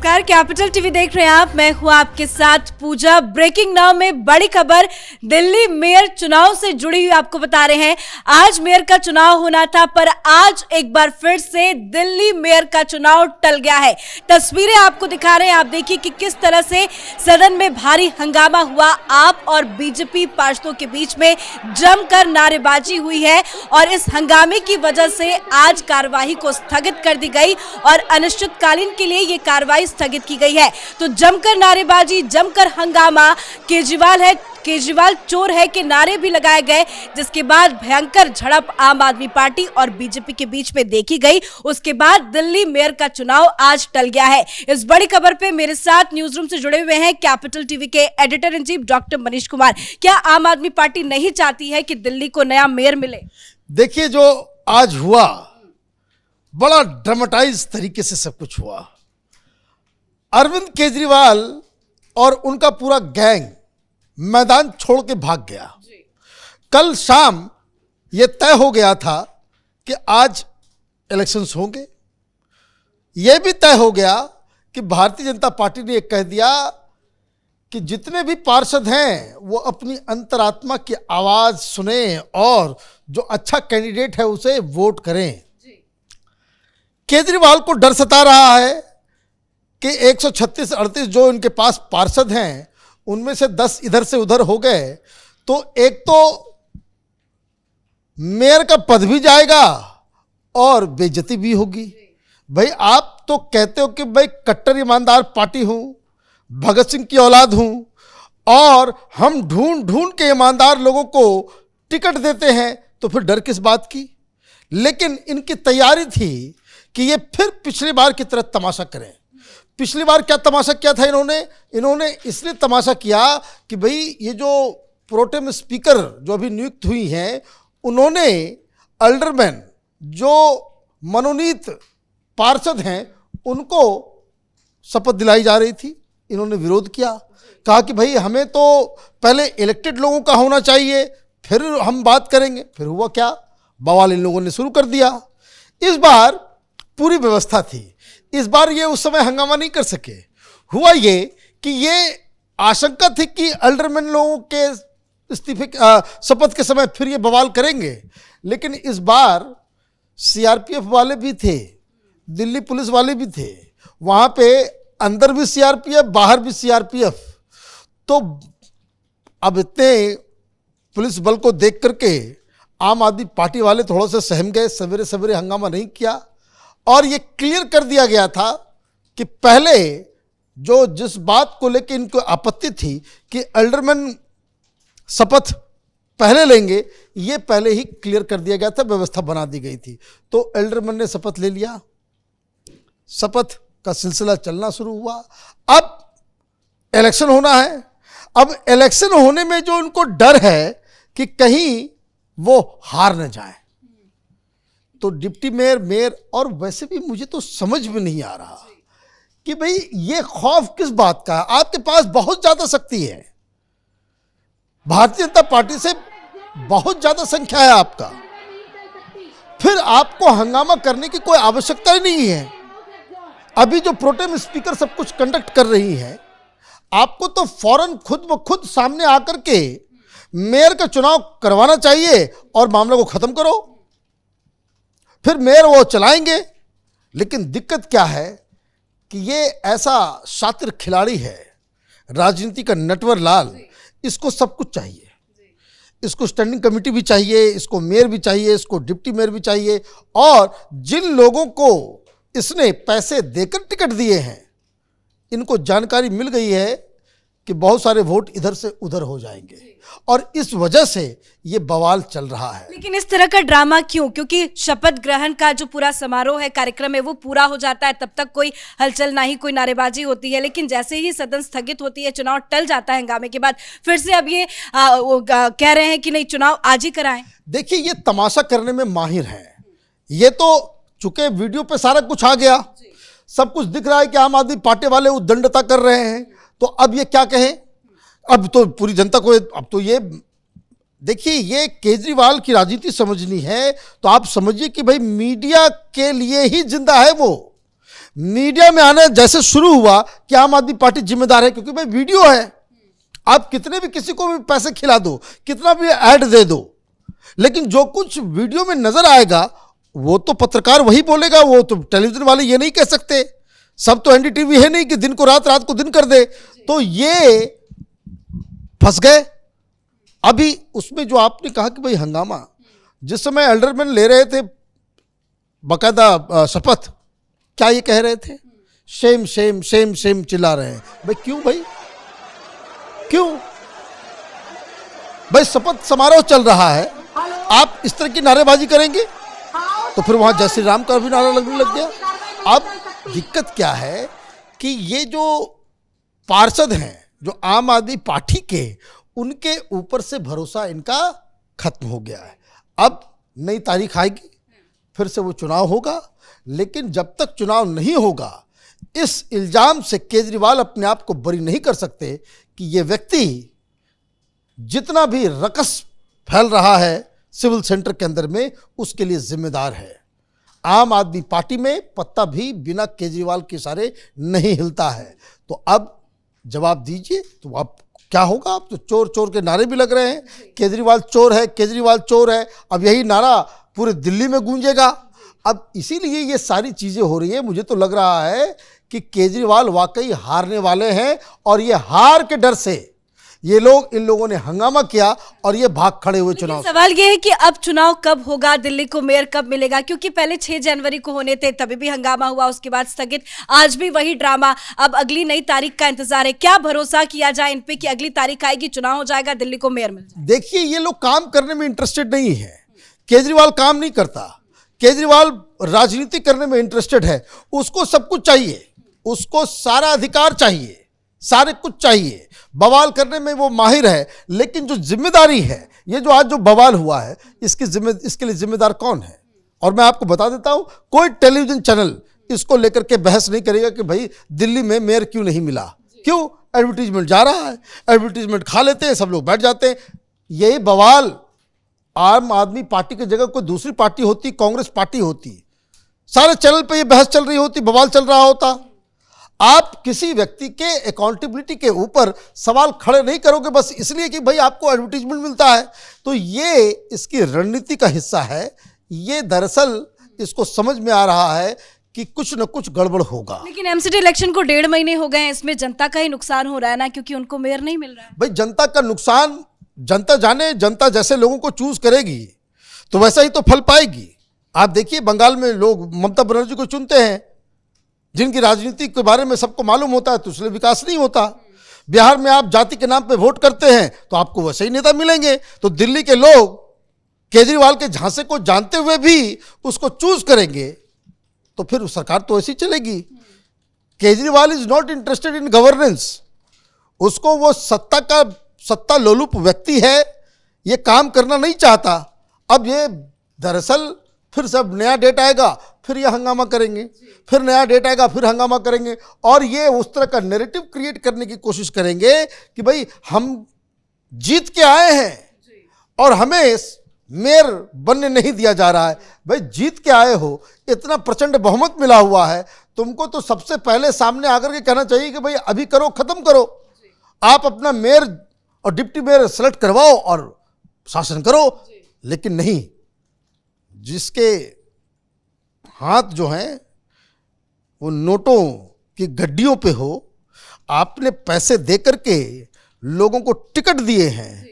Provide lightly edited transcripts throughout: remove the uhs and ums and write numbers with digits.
नमस्कार, capital TV देख रहे हैं आप। मैं हूं आपके साथ पूजा। ब्रेकिंग नाउ में बड़ी खबर दिल्ली मेयर चुनाव से जुड़ी हुई आपको बता रहे हैं। आज मेयर का चुनाव होना था, पर आज एक बार फिर से दिल्ली मेयर का चुनाव टल गया है। तस्वीरें आपको दिखा रहे हैं, आप देखिए कि किस तरह से सदन में भारी हंगामा हुआ। आप और बीजेपी पार्षदों के बीच में जमकर नारेबाजी हुई है और इस हंगामे की वजह से आज कार्यवाही को स्थगित कर दी गई और अनिश्चितकालीन के लिए ये कार्रवाई स्थगित की गई है। तो जमकर नारेबाजी, जमकर हंगामा, केजरीवाल चोर है के नारे भी लगाए गए, जिसके बाद भयंकर झड़प आम आदमी पार्टी और बीजेपी के बीच में देखी गई। उसके बाद दिल्ली मेयर का चुनाव आज टल गया है। इस बड़ी खबर पे मेरे साथ न्यूज रूम से जुड़े हुए हैं कैपिटल टीवी के editor in chief doctor Manish Kumar. क्या आम आदमी पार्टी नहीं चाहती है कि दिल्ली को नया मेयर मिले? देखिए, जो आज हुआ बड़ा ड्रामेटाइज तरीके से सब कुछ हुआ। अरविंद केजरीवाल और उनका पूरा गैंग मैदान छोड़ के भाग गया। कल शाम यह तय हो गया था कि आज इलेक्शंस होंगे। यह भी तय हो गया कि भारतीय जनता पार्टी ने कह दिया कि जितने भी पार्षद हैं वो अपनी अंतरात्मा की आवाज सुने और जो अच्छा कैंडिडेट है उसे वोट करें। केजरीवाल को डर सता रहा है कि 136-38 जो इनके पास पार्षद हैं उनमें से 10 इधर से उधर हो गए तो एक तो मेयर का पद भी जाएगा और बेइज्जती भी होगी। भाई, आप तो कहते हो कि भाई कट्टर ईमानदार पार्टी हूं, भगत सिंह की औलाद हूं और हम ढूंढ ढूंढ के ईमानदार लोगों को टिकट देते हैं, तो फिर डर किस बात की। लेकिन इनकी तैयारी थी कि ये फिर पिछली बार की तरह तमाशा करें। पिछली बार क्या तमाशा किया था इन्होंने इसलिए तमाशा किया कि भाई ये जो प्रोटेम स्पीकर जो अभी नियुक्त हुई हैं, उन्होंने अल्डरमैन जो मनोनीत पार्षद हैं उनको शपथ दिलाई जा रही थी। इन्होंने विरोध किया, कहा कि भाई हमें तो पहले इलेक्टेड लोगों का होना चाहिए, फिर हम बात करेंगे। फिर हुआ क्या, बवाल इन लोगों ने शुरू कर दिया। इस बार पूरी व्यवस्था थी, इस बार ये उस समय हंगामा नहीं कर सके। हुआ ये कि ये आशंका थी कि अल्डरमैन लोगों के इस्तीफे शपथ के समय फिर ये बवाल करेंगे। लेकिन इस बार सीआरपीएफ वाले भी थे, दिल्ली पुलिस वाले भी थे, वहाँ पे अंदर भी सीआरपीएफ, बाहर भी सीआरपीएफ। तो अब इतने पुलिस बल को देख करके आम आदमी पार्टी वाले थोड़ा सा सहम गए, सवेरे सवेरे हंगामा नहीं किया और ये क्लियर कर दिया गया था कि पहले जो जिस बात को लेकर इनको आपत्ति थी कि अल्डरमैन शपथ पहले लेंगे, ये पहले ही क्लियर कर दिया गया था, व्यवस्था बना दी गई थी। तो अल्डरमैन ने शपथ ले लिया, शपथ का सिलसिला चलना शुरू हुआ। अब इलेक्शन होना है। अब इलेक्शन होने में जो उनको डर है कि कहीं वो हार न जाए, तो डिप्टी मेयर और वैसे भी मुझे तो समझ में नहीं आ रहा कि भाई ये खौफ किस बात का है। आपके पास बहुत ज्यादा शक्ति है, भारतीय जनता पार्टी से बहुत ज्यादा संख्या है आपका, फिर आपको हंगामा करने की कोई आवश्यकता ही नहीं है। अभी जो प्रोटेम स्पीकर सब कुछ कंडक्ट कर रही है, आपको तो फौरन खुद ब खुद सामने आकर के मेयर का चुनाव करवाना चाहिए और मामले को खत्म करो, फिर मेयर वो चलाएंगे। लेकिन दिक्कत क्या है कि ये ऐसा शातिर खिलाड़ी है, राजनीति का नटवर लाल, इसको सब कुछ चाहिए। इसको स्टैंडिंग कमेटी भी चाहिए, इसको मेयर भी चाहिए, इसको डिप्टी मेयर भी चाहिए। और जिन लोगों को इसने पैसे देकर टिकट दिए हैं, इनको जानकारी मिल गई है कि बहुत सारे वोट इधर से उधर हो जाएंगे और इस वजह से ये बवाल चल रहा है। लेकिन इस तरह का ड्रामा क्यों? क्योंकि शपथ ग्रहण का जो पूरा समारोह है, कार्यक्रम है, वो पूरा हो जाता है, तब तक कोई हलचल ना ही कोई नारेबाजी होती है। लेकिन जैसे ही सदन स्थगित होती है, चुनाव टल जाता है हंगामे के बाद, फिर से अब ये कह रहे हैं कि नहीं, चुनाव आज ही कराएं। देखिए, ये तमाशा करने में माहिर है। ये तो चूंकि वीडियो पे सारा कुछ आ गया, सब कुछ दिख रहा है कि आम आदमी पार्टी वाले उद्दंडता कर रहे हैं, तो अब ये क्या कहें? अब तो पूरी जनता को, अब तो ये देखिए, ये केजरीवाल की राजनीति समझनी है तो आप समझिए कि भाई मीडिया के लिए ही जिंदा है वो। मीडिया में आना जैसे शुरू हुआ कि आम आदमी पार्टी जिम्मेदार है, क्योंकि भाई वीडियो है, आप कितने भी किसी को भी पैसे खिला दो, कितना भी ऐड दे दो, लेकिन जो कुछ वीडियो में नजर आएगा वो तो पत्रकार वही बोलेगा, वो तो टेलीविजन वाले ये नहीं कह सकते। सब तो एनडीटीवी है नहीं कि दिन को रात, रात को दिन कर दे। तो ये फंस गए। अभी उसमें जो आपने कहा कि भाई हंगामा, जिस समय एल्डरमैन ले रहे थे बाकायदा शपथ, क्या ये कह रहे थे? शेम शेम शेम शेम चिल्ला रहे हैं। भाई क्यों? भाई क्यों? भाई शपथ समारोह चल रहा है, आप इस तरह की नारेबाजी करेंगे? तो फिर वहां जय श्री राम का भी नारा लगने लग गया। अब दिक्कत क्या है कि ये जो पार्षद हैं, जो आम आदमी पार्टी के, उनके ऊपर से भरोसा इनका खत्म हो गया है। अब नई तारीख आएगी, फिर से वो चुनाव होगा, लेकिन जब तक चुनाव नहीं होगा, इस इल्जाम से केजरीवाल अपने आप को बरी नहीं कर सकते कि ये व्यक्ति जितना भी रकस फैल रहा है सिविल सेंटर के अंदर में, उसके लिए जिम्मेदार है। आम आदमी पार्टी में पत्ता भी बिना केजरीवाल के इशारे नहीं हिलता है। तो अब जवाब दीजिए, तो आप क्या होगा? आप तो चोर चोर के नारे भी लग रहे हैं, केजरीवाल चोर है, केजरीवाल चोर है। अब यही नारा पूरे दिल्ली में गूंजेगा। अब इसीलिए ये सारी चीजें हो रही है। मुझे तो लग रहा है कि केजरीवाल वाकई हारने वाले हैं, और ये हार के डर से ये लोग, इन लोगों ने हंगामा किया और ये भाग खड़े हुए चुनाव। सवाल ये है कि अब चुनाव कब होगा, दिल्ली को मेयर कब मिलेगा? क्योंकि पहले 6 जनवरी को होने थे, तभी भी हंगामा हुआ, उसके बाद स्थगित, आज भी वही ड्रामा। अब अगली नई तारीख का इंतजार है। क्या भरोसा किया जाए इन पे कि अगली तारीख आएगी, चुनाव हो जाएगा, दिल्ली को मेयर मिल जाएगा? देखिए, ये लोग काम करने में इंटरेस्टेड नहीं है। केजरीवाल काम नहीं करता, केजरीवाल राजनीति करने में इंटरेस्टेड है। उसको सब कुछ चाहिए, उसको सारा अधिकार चाहिए, सारे कुछ चाहिए, बवाल करने में वो माहिर है। लेकिन जो जिम्मेदारी है, ये जो आज जो बवाल हुआ है, इसके लिए जिम्मेदार कौन है? और मैं आपको बता देता हूं, कोई टेलीविजन चैनल इसको लेकर के बहस नहीं करेगा कि भाई दिल्ली में मेयर क्यों नहीं मिला। क्यों? एडवर्टीजमेंट जा रहा है, एडवर्टीजमेंट खा लेते हैं, सब लोग बैठ जाते हैं। यही बवाल आम आदमी पार्टी की जगह कोई दूसरी पार्टी होती, कांग्रेस पार्टी होती, सारे चैनल पे ये बहस चल रही होती, बवाल चल रहा होता। आप किसी व्यक्ति के अकाउंटेबिलिटी के ऊपर सवाल खड़े नहीं करोगे बस इसलिए कि भाई आपको एडवर्टीजमेंट मिलता है। तो ये इसकी रणनीति का हिस्सा है। ये दरअसल इसको समझ में आ रहा है कि कुछ न कुछ गड़बड़ होगा। लेकिन एमसीडी इलेक्शन को 1.5 महीने हो गए हैं, इसमें जनता का ही नुकसान हो रहा है ना, क्योंकि उनको मेयर नहीं मिल रहा है। भाई जनता का नुकसान जनता जाने, जनता जैसे लोगों को चूज करेगी तो वैसा ही तो फल पाएगी। आप देखिए, बंगाल में लोग ममता बनर्जी को चुनते हैं, जिनकी राजनीति के बारे में सबको मालूम होता है, तो इसलिए विकास नहीं होता। बिहार में आप जाति के नाम पे वोट करते हैं तो आपको वैसे ही नेता मिलेंगे। तो दिल्ली के लोग केजरीवाल के झांसे को जानते हुए भी उसको चूज करेंगे, तो फिर सरकार तो ऐसी चलेगी। Kejriwal is not interested in governance. उसको वो सत्ता लोलुप व्यक्ति है, ये काम करना नहीं चाहता। अब ये दरअसल फिर सब नया डेट आएगा, फिर ये हंगामा करेंगे, फिर नया डेट आएगा, फिर हंगामा करेंगे, और ये उस तरह का नैरेटिव क्रिएट करने की कोशिश करेंगे कि भाई हम जीत के आए हैं और हमें मेयर बनने नहीं दिया जा रहा है। भाई जीत के आए हो, इतना प्रचंड बहुमत मिला हुआ है, तुमको तो सबसे पहले सामने आकर के कहना चाहिए कि भाई अभी करो, खत्म करो, आप अपना मेयर और डिप्टी मेयर सेलेक्ट करवाओ और शासन करो। लेकिन नहीं, जिसके हाथ जो हैं वो नोटों की गड्डियों पे हो, आपने पैसे दे करके लोगों को टिकट दिए हैं,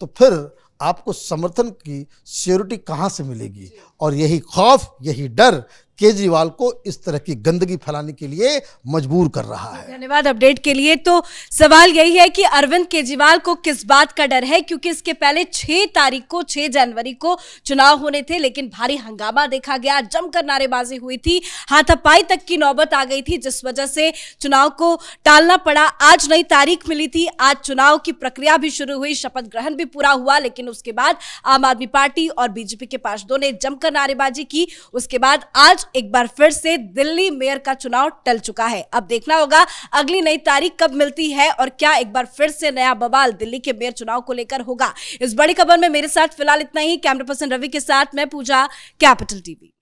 तो फिर आपको समर्थन की सिक्योरिटी कहाँ से मिलेगी? और यही खौफ, यही डर केजरीवाल को इस तरह की गंदगी फैलाने के लिए मजबूर कर रहा है। धन्यवाद अपडेट के लिए। तो सवाल यही है कि अरविंद केजरीवाल को किस बात का डर है, क्योंकि इसके पहले 6 तारीख को, 6 जनवरी को चुनाव होने थे, लेकिन भारी हंगामा देखा गया, जमकर नारेबाजी हुई थी, हाथापाई तक की नौबत आ गई थी, जिस वजह से चुनाव को टालना पड़ा। आज नई तारीख मिली थी, आज चुनाव की प्रक्रिया भी शुरू हुई, शपथ ग्रहण भी पूरा हुआ, लेकिन उसके बाद आम आदमी पार्टी और बीजेपी के पार्षदों ने जमकर नारेबाजी की। उसके बाद आज एक बार फिर से दिल्ली मेयर का चुनाव टल चुका है। अब देखना होगा अगली नई तारीख कब मिलती है और क्या एक बार फिर से नया बवाल दिल्ली के मेयर चुनाव को लेकर होगा। इस बड़ी खबर में मेरे साथ फिलहाल इतना ही। कैमरा पर्सन रवि के साथ मैं पूजा, कैपिटल टीवी।